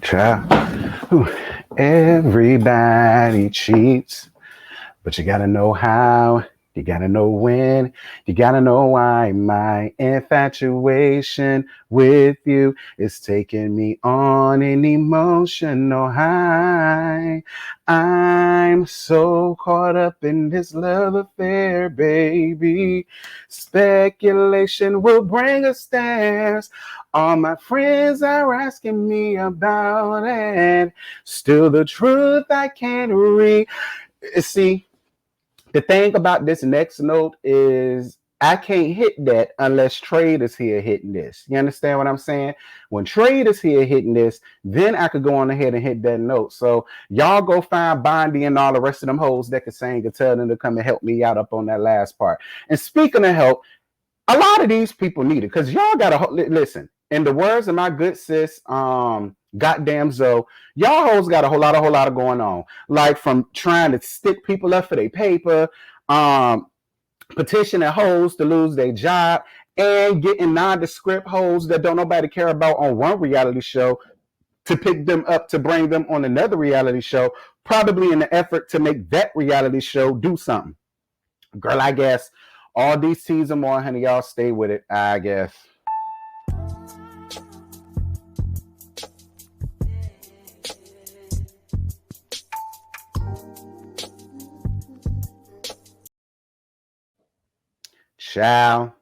Child. Ooh. Everybody cheats, but you gotta know how, you gotta know when, you gotta know why. My infatuation with you is taking me on an emotional high. I'm so caught up in this love affair, baby. Speculation will bring us stairs. All my friends are asking me about it. Still the truth I can't read. See, the thing about this next note is I can't hit that unless Trade is here hitting this. You understand what I'm saying? When Trade is here hitting this, then I could go on ahead and hit that note. So y'all go find Bondi and all the rest of them hoes that can sing and tell them to come and help me out up on that last part. And speaking of help, a lot of these people need it because y'all gotta listen. In the words of my good sis, goddamn Zoe, y'all hoes got a whole lot of going on. Like from trying to stick people up for their paper, petitioning hoes to lose their job, and getting nondescript hoes that don't nobody care about on one reality show to pick them up to bring them on another reality show, probably in the effort to make that reality show do something. Girl, I guess all these teas and more, honey, y'all stay with it, I guess. Ciao.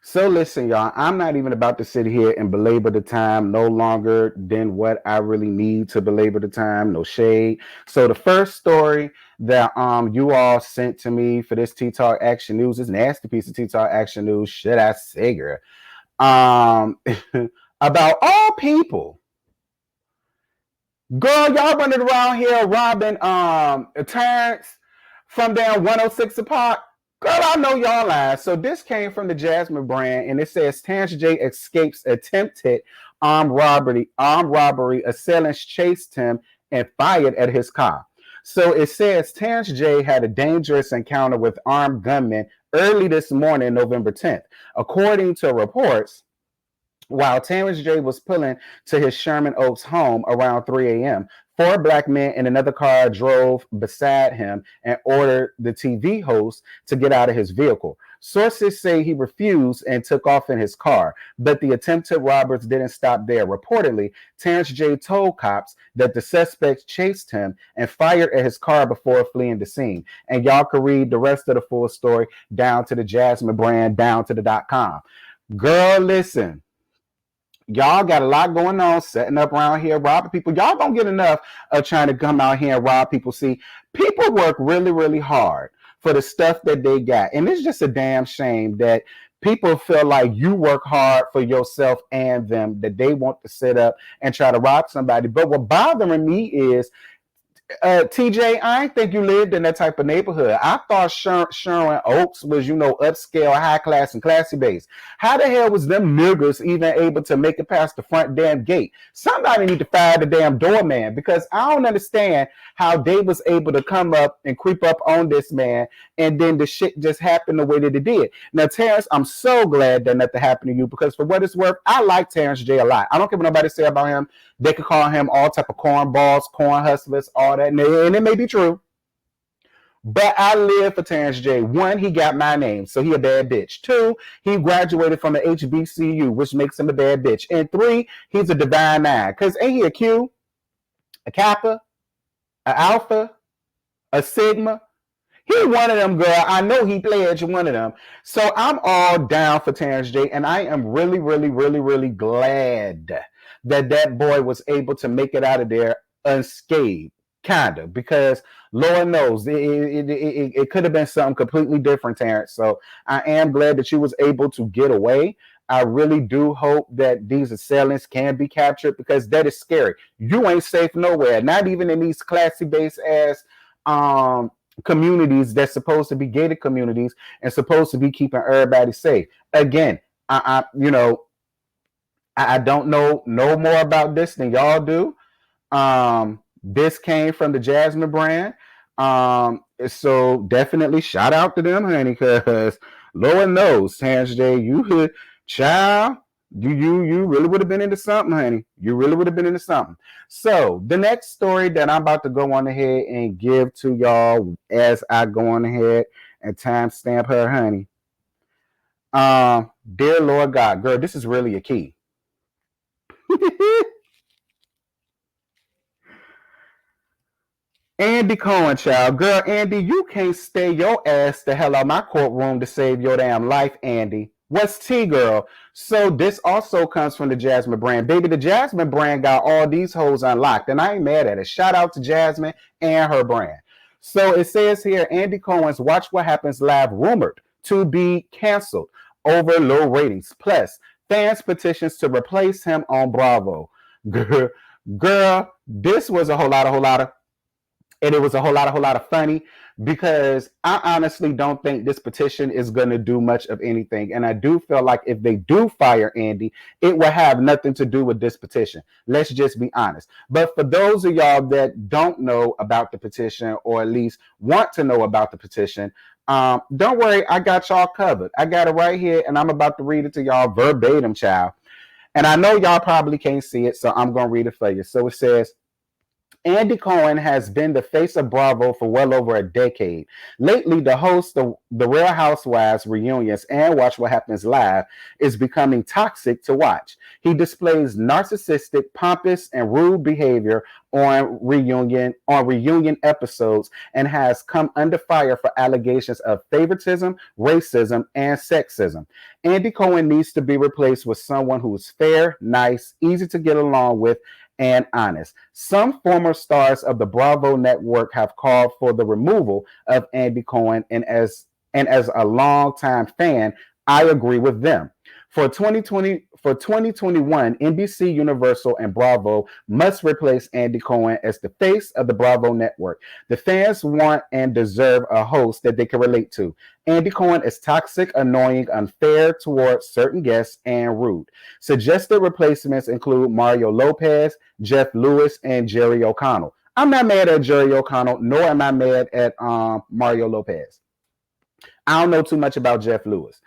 So listen, y'all, I'm not even about to sit here and belabor the time no longer than what I really need to belabor the time. No shade. So the first story that you all sent to me for this Tea Talk Action News, this nasty piece of Tea Talk Action News, should I say, girl? About all people. Girl, y'all running around here robbing Terrence from down 106 Park. Girl, I know y'all lies. So this came from the Jasmine brand, and it says Terrence J escapes attempted armed robbery. Assailants chased him and fired at his car. So it says Terrence J had a dangerous encounter with armed gunmen early this morning, November 10th. According to reports, while Terrence J was pulling to his Sherman Oaks home around 3 a.m., 4 black men in another car drove beside him and ordered the TV host to get out of his vehicle. Sources say he refused and took off in his car, but the attempted robbers didn't stop there. Reportedly, Terrence J told cops that the suspects chased him and fired at his car before fleeing the scene. And y'all can read the rest of the full story down to the Jasmine brand, down to the .com. Girl, listen. Y'all got a lot going on, setting up around here, robbing people. Y'all don't get enough of trying to come out here and rob people. See, people work really, really hard for the stuff that they got. And it's just a damn shame that people feel like you work hard for yourself and them, that they want to sit up and try to rob somebody. But what bothering me is, TJ, I ain't think you lived in that type of neighborhood. I thought Sherman Oaks was, upscale, high class, and classy base. How the hell was them niggers even able to make it past the front damn gate? Somebody need to fire the damn doorman, because I don't understand how they was able to come up and creep up on this man, and then the shit just happened the way that it did. Now, Terrence, I'm so glad that nothing happened to you, because for what it's worth, I like Terrence J a lot. I don't care what nobody say about him. They could call him all type of cornballs, corn hustlers, all that, and it may be true. But I live for Terrence J. 1, he got my name, so he a bad bitch. 2, he graduated from the HBCU, which makes him a bad bitch. And 3, he's a divine 9, because ain't he a Q, a Kappa, a Alpha, a Sigma? He one of them, girl. I know he pledged one of them. So I'm all down for Terrence J, and I am really, really, really, really glad that boy was able to make it out of there unscathed, kind of, because Lord knows it could have been something completely different, Terrence. So I am glad that you was able to get away. I really do hope that these assailants can be captured, because that is scary. You ain't safe nowhere, not even in these classy base ass communities that's supposed to be gated communities and supposed to be keeping everybody safe. Again, I don't know no more about this than y'all do. This came from the Jasmine brand. So definitely shout out to them, honey, because Lord knows, Terrence J, you child, You really would have been into something, honey. You really would have been into something. So the next story that I'm about to go on ahead and give to y'all as I go on ahead and timestamp her, honey. Dear Lord God, girl, this is really a key. Andy Cohen, child. Girl, Andy, you can't stay your ass the hell out of my courtroom to save your damn life, Andy. What's T, girl? So this also comes from the Jasmine brand. Baby, the Jasmine brand got all these hoes unlocked, and I ain't mad at it. Shout out to Jasmine and her brand. So it says here, Andy Cohen's Watch What Happens Live rumored to be canceled over low ratings. Plus, fans petitions to replace him on Bravo. Girl, this was a whole lot of and it was a whole lot of funny because I honestly don't think this petition is going to do much of anything. And I do feel like if they do fire Andy, it will have nothing to do with this petition. Let's just be honest. But for those of y'all that don't know about the petition, or at least want to know about the petition, don't worry, I got y'all covered. I got it right here, and I'm about to read it to y'all verbatim, child. And I know y'all probably can't see it, so I'm going to read it for you. So it says, Andy Cohen has been the face of Bravo for well over a decade. Lately, the host of the Real Housewives reunions and Watch What Happens Live is becoming toxic to watch. He displays narcissistic, pompous, and rude behavior on reunion episodes and has come under fire for allegations of favoritism, racism, and sexism. Andy Cohen needs to be replaced with someone who is fair, nice, easy to get along with, and honest. Some former stars of the Bravo network have called for the removal of Andy Cohen, and as a longtime fan, I agree with them. For 2021, NBC, Universal, and Bravo must replace Andy Cohen as the face of the Bravo network. The fans want and deserve a host that they can relate to. Andy Cohen is toxic, annoying, unfair towards certain guests, and rude. Suggested replacements include Mario Lopez, Jeff Lewis, and Jerry O'Connell. I'm not mad at Jerry O'Connell, nor am I mad at Mario Lopez. I don't know too much about Jeff Lewis.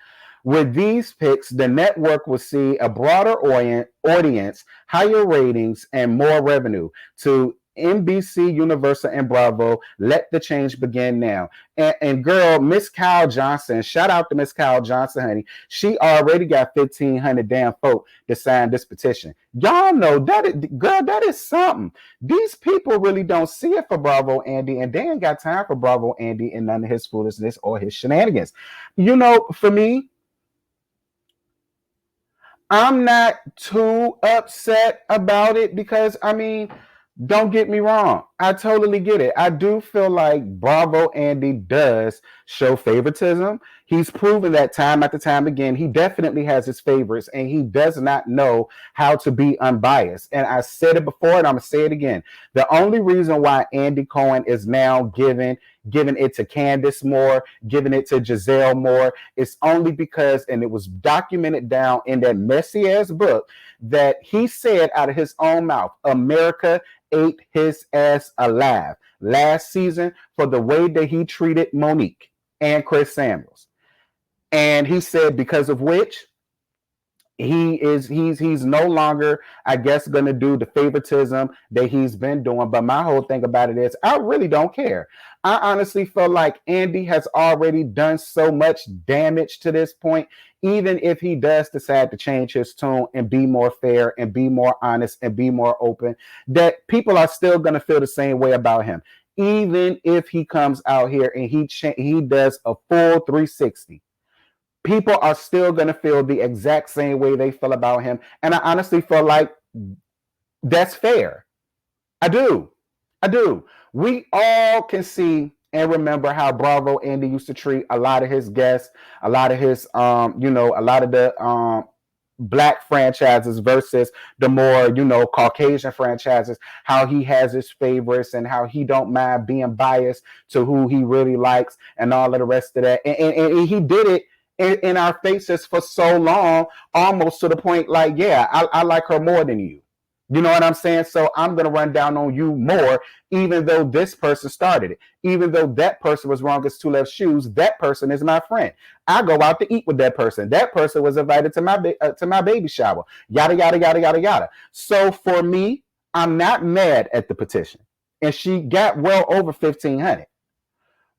With these picks, the network will see a broader audience, higher ratings, and more revenue. To NBC, Universal, and Bravo, let the change begin now. And girl, Miss Kyle Johnson, shout out to Miss Kyle Johnson, honey. She already got 1,500 damn folk to sign this petition. Y'all know that is something. These people really don't see it for Bravo Andy, and they ain't got time for Bravo Andy and none of his foolishness or his shenanigans. You know, for me, I'm not too upset about it because, I mean, don't get me wrong. I totally get it. I do feel like Bravo Andy does show favoritism. He's proven that time after time again. He definitely has his favorites, and he does not know how to be unbiased. And I said it before, and I'm going to say it again. The only reason why Andy Cohen is now giving it to Candace more, giving it to Giselle more, is only because, and it was documented down in that messy ass book, that he said out of his own mouth, America ate his ass alive last season for the way that he treated Monique and Chris Samuels. And he said because of which he's no longer, I guess, going to do the favoritism that he's been doing. But my whole thing about it is I really don't care. I honestly feel like Andy has already done so much damage to this point. Even if he does decide to change his tune and be more fair and be more honest and be more open, that people are still going to feel the same way about him. Even if he comes out here and he does a full 360, people are still going to feel the exact same way they feel about him. And I honestly feel like that's fair. I do. We all can see and remember how Bravo Andy used to treat a lot of his guests, a lot of his, a lot of the Black franchises versus the more, Caucasian franchises, how he has his favorites and how he don't mind being biased to who he really likes and all of the rest of that. And he did it in our faces for so long, almost to the point like, yeah, I like her more than you. You know what I'm saying? So I'm going to run down on you more, even though this person started it. Even though that person was wrong as two left shoes, that person is my friend. I go out to eat with that person. That person was invited to my baby shower. Yada, yada, yada, yada, yada. So for me, I'm not mad at the petition. And she got well over 1,500.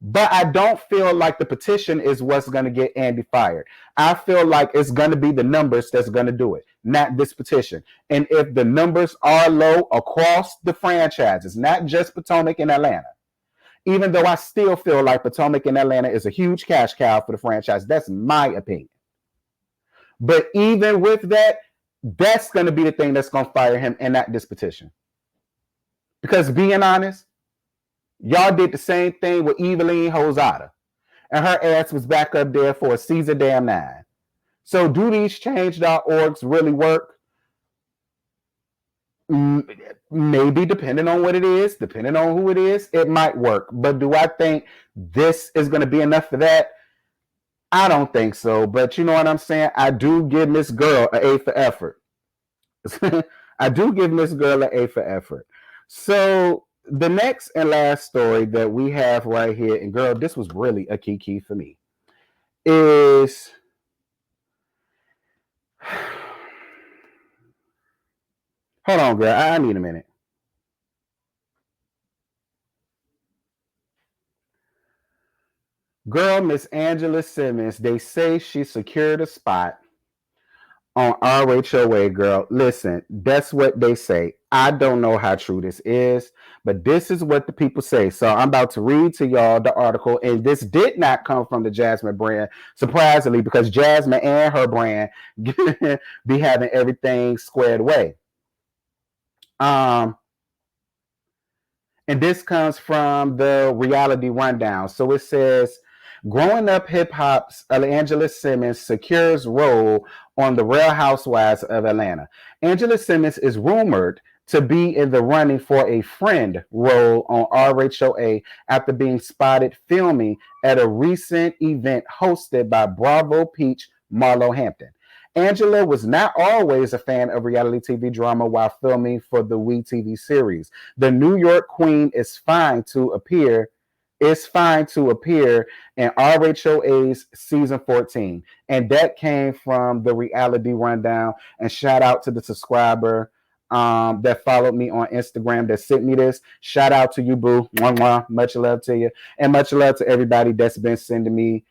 But I don't feel like the petition is what's going to get Andy fired. I feel like it's going to be the numbers that's going to do it, not this petition. And if the numbers are low across the franchises, not just Potomac and Atlanta, even though I still feel like Potomac and Atlanta is a huge cash cow for the franchise, that's my opinion. But even with that, that's going to be the thing that's going to fire him and not this petition. Because being honest, y'all did the same thing with Eveline Hosada. And her ass was back up there for a season damn 9. So do these change.orgs really work? Maybe, depending on what it is, depending on who it is, it might work. But do I think this is going to be enough for that? I don't think so. But you know what I'm saying? I do give Miss Girl an A for effort. I do give Miss Girl an A for effort. So the next and last story that we have right here, and girl, this was really a key for me, is hold on, girl. I need a minute. Girl, Miss Angela Simmons, they say she secured a spot on RHOA, girl. Listen, that's what they say. I don't know how true this is, but this is what the people say. So I'm about to read to y'all the article, and this did not come from the Jasmine brand, surprisingly, because Jasmine and her brand be having everything squared away. And this comes from the Reality Rundown. So it says, growing up hip hop's Angela Simmons secures role on the Real Housewives of Atlanta. Angela Simmons is rumored to be in the running for a friend role on RHOA after being spotted filming at a recent event hosted by Bravo Peach Marlo Hampton. Angela was not always a fan of reality TV drama while filming for the WE TV series. The New York Queen is fine to appear in RHOA's season 14. And that came from the Reality Rundown. And shout out to the subscriber that followed me on Instagram that sent me this. Shout out to you, boo. Mwah, mwah. Much love to you. And much love to everybody that's been sending me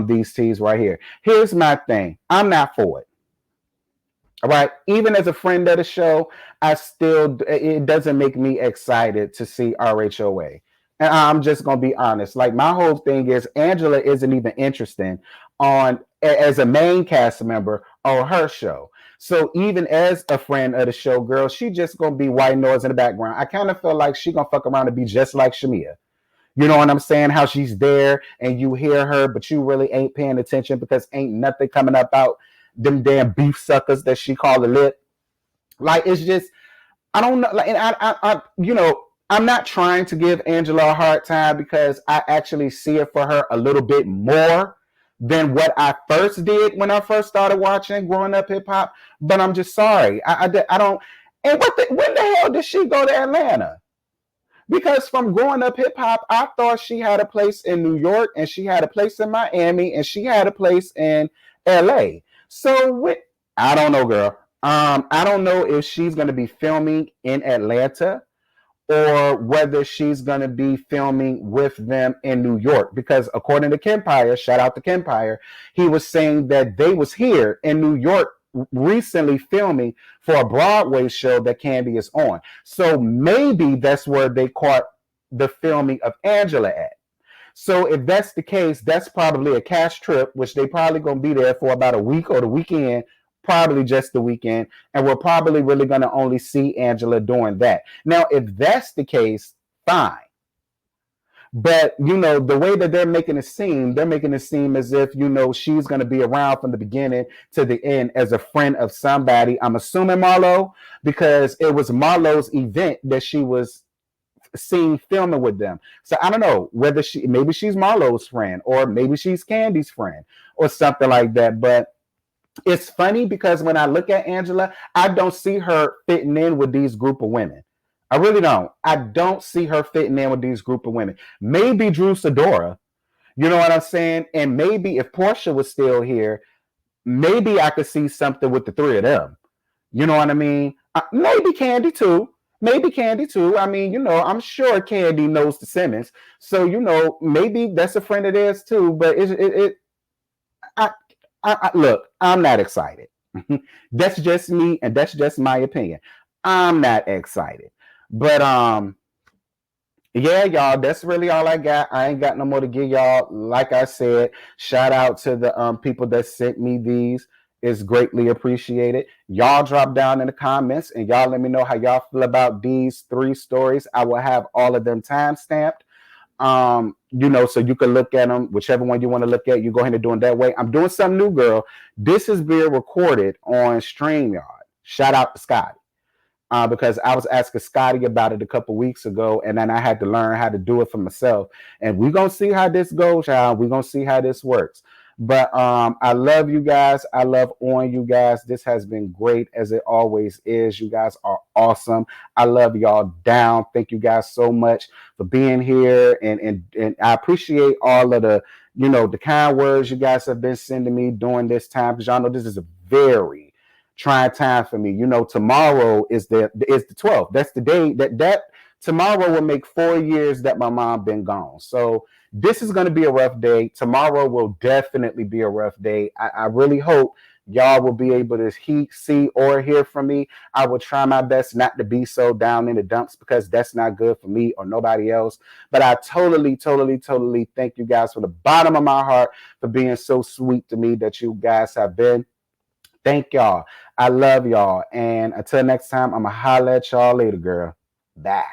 these teas right here. Here's my thing. I'm not for it. All right. Even as a friend of the show, it doesn't make me excited to see RHOA. And I'm just going to be honest. Like, my whole thing is Angela isn't even interested as a main cast member on her show. So even as a friend of the show, girl, she just going to be white noise in the background. I kind of feel like she going to fuck around and be just like Shamia. You know what I'm saying? How she's there and you hear her, but you really ain't paying attention because ain't nothing coming up out them damn beef suckers that she called a lip. Like, it's just, I don't know. Like, and I you know, I'm not trying to give Angela a hard time because I actually see it for her a little bit more than what I first did when I first started watching Growing Up Hip Hop. But I'm just sorry. I don't. And when the hell did she go to Atlanta? Because from Growing Up Hip Hop, I thought she had a place in New York and she had a place in Miami and she had a place in LA. So I don't know, girl. I don't know if she's going to be filming in Atlanta or whether she's going to be filming with them in New York. Because according to Kempire, shout out to Kempire, he was saying that they was here in New York recently filming for a Broadway show that Candy is on. So maybe that's where they caught the filming of Angela at. So if that's the case, that's probably a cash trip, which they probably going to be there for about a week or the weekend, probably just the weekend. And we're probably really going to only see Angela doing that. Now, if that's the case, fine. But, you know, the way that they're making it seem as if, you know, she's going to be around from the beginning to the end as a friend of somebody. I'm assuming Marlo, because it was Marlo's event that she was seen filming with them. So I don't know whether maybe she's Marlo's friend or maybe she's Candy's friend or something like that. But It's funny because when I look at Angela, I don't see her fitting in with these group of women. I really don't. I don't see her fitting in with these group of women. Maybe Drew Sidora, you know what I'm saying? And maybe if Portia was still here, maybe I could see something with the three of them. You know what I mean? Maybe Candy too. Maybe Candy too. I mean, I'm sure Candy knows the Simmons, so maybe that's a friend of theirs too. But I, look, I'm not excited. That's just me, and that's just my opinion. I'm not excited, but yeah, y'all, that's really all I got. I ain't got no more to give y'all. Like I said, shout out to the people that sent me these. It's greatly appreciated. Y'all drop down in the comments and y'all let me know how y'all feel about these 3 stories. I will have all of them time stamped. So you can look at them, whichever one you want to look at. You go ahead and do it that way. I'm doing something new, girl. This is being recorded on StreamYard. Shout out to Scotty. Because I was asking Scotty about it a couple weeks ago, and then I had to learn how to do it for myself. And we're going to see how this goes, y'all. We're going to see how this works. But I love you guys. I love on you guys. This has been great, as it always is. You guys are awesome. I love y'all down. Thank you guys so much for being here. And I appreciate all of the, the kind words you guys have been sending me during this time, because y'all know this is a very trying time for me. Tomorrow is the 12th. That's the day that tomorrow will make 4 years that my mom been gone. So this is going to be a rough day. Tomorrow will definitely be a rough day. I really hope y'all will be able to see or hear from me. I will try my best not to be so down in the dumps, because that's not good for me or nobody else. But I totally thank you guys from the bottom of my heart for being so sweet to me that you guys have been. Thank y'all. I love y'all. And until next time, I'm going to holler at y'all later, girl. Bye.